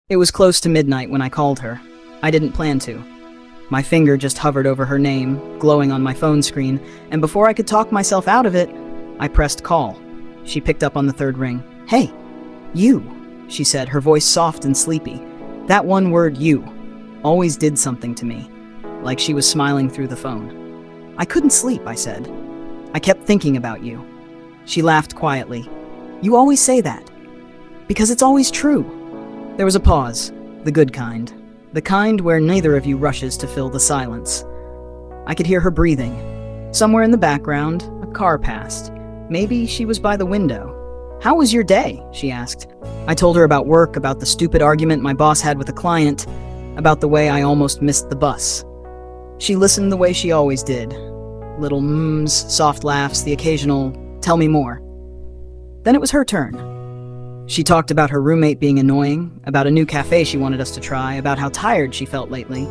It was close to midnight when I called her. I didn't plan to. My finger just hovered over her name, glowing on my phone screen, and before I could talk myself out of it, I pressed call. She picked up on the third ring. "Hey, you," she said, her voice soft and sleepy. That one word, you, always did something to me, like she was smiling through the phone. "I couldn't sleep," I said. "I kept thinking about you." She laughed quietly. "You always say that. Because it's always true." There was a pause, the good kind. The kind where neither of you rushes to fill the silence. I could hear her breathing. Somewhere in the background, a car passed. Maybe she was by the window. "How was your day?" she asked. I told her about work, about the stupid argument my boss had with a client, about the way I almost missed the bus. She listened the way she always did. Little mms, soft laughs, the occasional, "Tell me more." Then it was her turn. She talked about her roommate being annoying, about a new cafe she wanted us to try, about how tired she felt lately.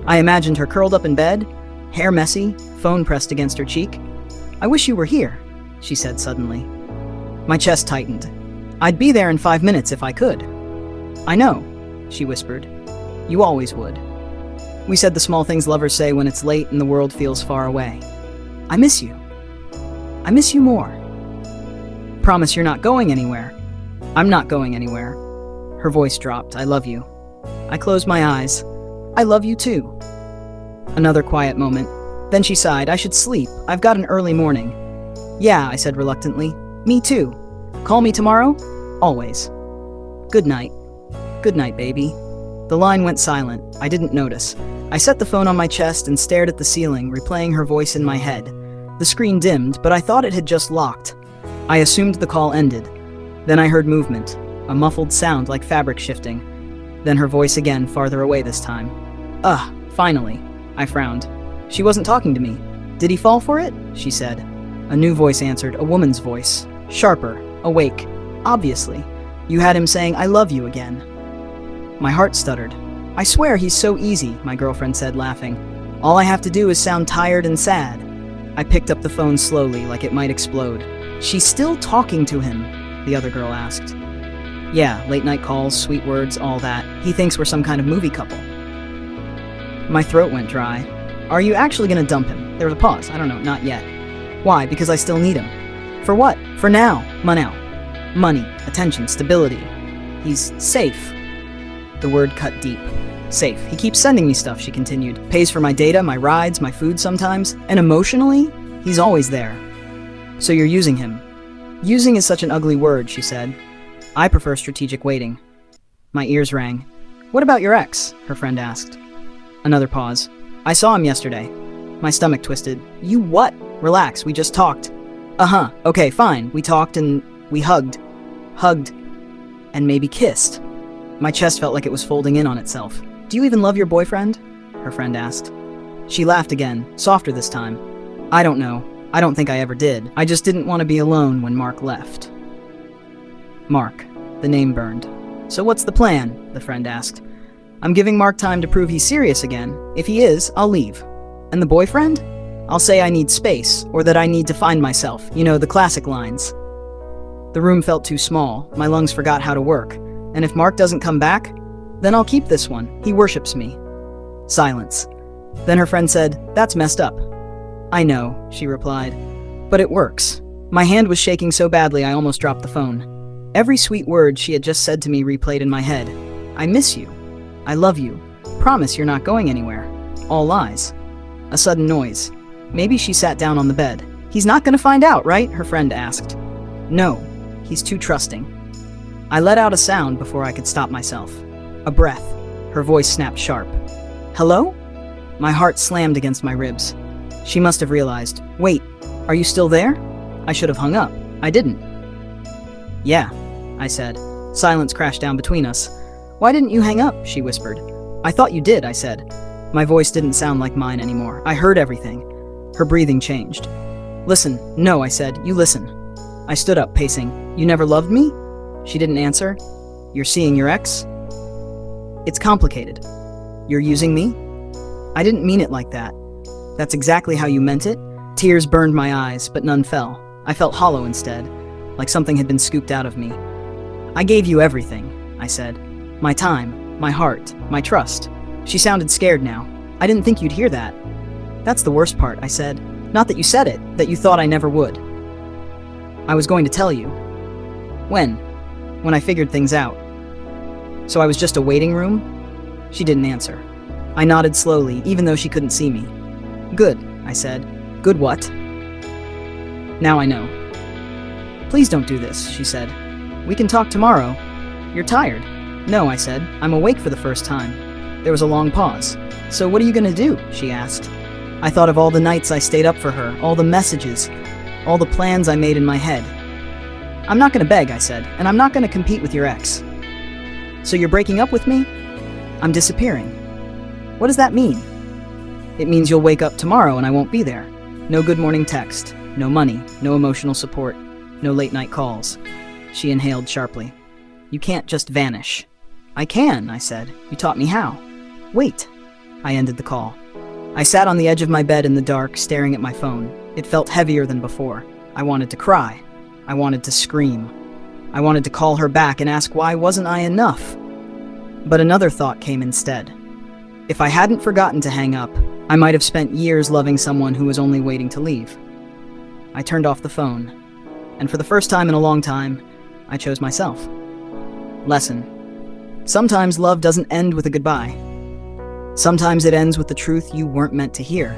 I imagined her curled up in bed, hair messy, phone pressed against her cheek. "I wish you were here," she said suddenly. My chest tightened. "I'd be there in 5 minutes if I could." "I know," she whispered. "You always would." We said the small things lovers say when it's late and the world feels far away. "I miss you. I miss you more." "Promise you're not going anywhere." "I'm not going anywhere." Her voice dropped. "I love you." I closed my eyes. "I love you too." Another quiet moment. Then she sighed. "I should sleep. I've got an early morning." "Yeah," I said reluctantly. "Me too. Call me tomorrow? Always." "Good night." "Good night, baby." The line went silent. I didn't notice. I set the phone on my chest and stared at the ceiling, replaying her voice in my head. The screen dimmed, but I thought it had just locked. I assumed the call ended. Then I heard movement, a muffled sound like fabric shifting. Then her voice again, farther away this time. "Ugh, finally." I frowned. She wasn't talking to me. "Did he fall for it?" she said. A new voice answered, a woman's voice. Sharper, awake. "Obviously. You had him saying, 'I love you' again." My heart stuttered. "I swear he's so easy," my girlfriend said, laughing. "All I have to do is sound tired and sad." I picked up the phone slowly, like it might explode. "She's still talking to him?" the other girl asked. "Yeah, late night calls, sweet words, all that. He thinks we're some kind of movie couple." My throat went dry. "Are you actually gonna dump him?" There was a pause. "I don't know, not yet." "Why? Because I still need him." "For what?" "For now. Money, attention, stability. He's safe." The word cut deep. "Safe. He keeps sending me stuff," she continued. "Pays for my data, my rides, my food sometimes. And emotionally, he's always there." "So you're using him?" "Using is such an ugly word," she said. "I prefer strategic waiting." My ears rang. "What about your ex?" her friend asked. Another pause. "I saw him yesterday." My stomach twisted. "You what?" "Relax, we just talked." "Uh-huh, okay, fine. We talked and we hugged. And maybe kissed." My chest felt like it was folding in on itself. "Do you even love your boyfriend?" her friend asked. She laughed again, softer this time. "I don't know. I don't think I ever did. I just didn't want to be alone when Mark left." Mark. The name burned. "So what's the plan?" the friend asked. "I'm giving Mark time to prove he's serious again. If he is, I'll leave." "And the boyfriend?" "I'll say I need space, or that I need to find myself. You know, the classic lines." The room felt too small. My lungs forgot how to work. "And if Mark doesn't come back? Then I'll keep this one. He worships me." Silence. Then her friend said, "That's messed up." "I know," she replied. "But it works." My hand was shaking so badly I almost dropped the phone. Every sweet word she had just said to me replayed in my head. "I miss you. I love you. Promise you're not going anywhere." All lies. A sudden noise. Maybe she sat down on the bed. "He's not gonna find out, right?" her friend asked. "No, he's too trusting." I let out a sound before I could stop myself. A breath. Her voice snapped sharp. "Hello?" My heart slammed against my ribs. She must have realized. "Wait, are you still there?" I should have hung up. I didn't. "Yeah," I said. Silence crashed down between us. "Why didn't you hang up?" she whispered. "I thought you did," I said. My voice didn't sound like mine anymore. I heard everything. Her breathing changed. "Listen." "No," I said. "You listen." I stood up, pacing. "You never loved me?" She didn't answer. "You're seeing your ex?" "It's complicated." "You're using me?" "I didn't mean it like that." "That's exactly how you meant it?" Tears burned my eyes, but none fell. I felt hollow instead, like something had been scooped out of me. "I gave you everything," I said. My time, my heart, my trust. She sounded scared now. I didn't think you'd hear that. That's the worst part, I said. Not that you said it, that you thought I never would. I was going to tell you. When? When I figured things out. So I was just a waiting room? She didn't answer. I nodded slowly, even though she couldn't see me. Good, I said. Good what? Now I know. Please don't do this, she said. We can talk tomorrow. You're tired. No, I said. I'm awake for the first time. There was a long pause. So what are you gonna do? She asked. I thought of all the nights I stayed up for her, all the messages, all the plans I made in my head. I'm not gonna beg, I said, and I'm not gonna compete with your ex. So you're breaking up with me? I'm disappearing. What does that mean? It means you'll wake up tomorrow and I won't be there. No good morning text, no money, no emotional support, no late night calls. She inhaled sharply. You can't just vanish. I can, I said. You taught me how. Wait. I ended the call. I sat on the edge of my bed in the dark, staring at my phone. It felt heavier than before. I wanted to cry. I wanted to scream. I wanted to call her back and ask why wasn't I enough? But another thought came instead. If I hadn't forgotten to hang up, I might have spent years loving someone who was only waiting to leave. I turned off the phone, and for the first time in a long time, I chose myself. Lesson. Sometimes love doesn't end with a goodbye. Sometimes it ends with the truth you weren't meant to hear.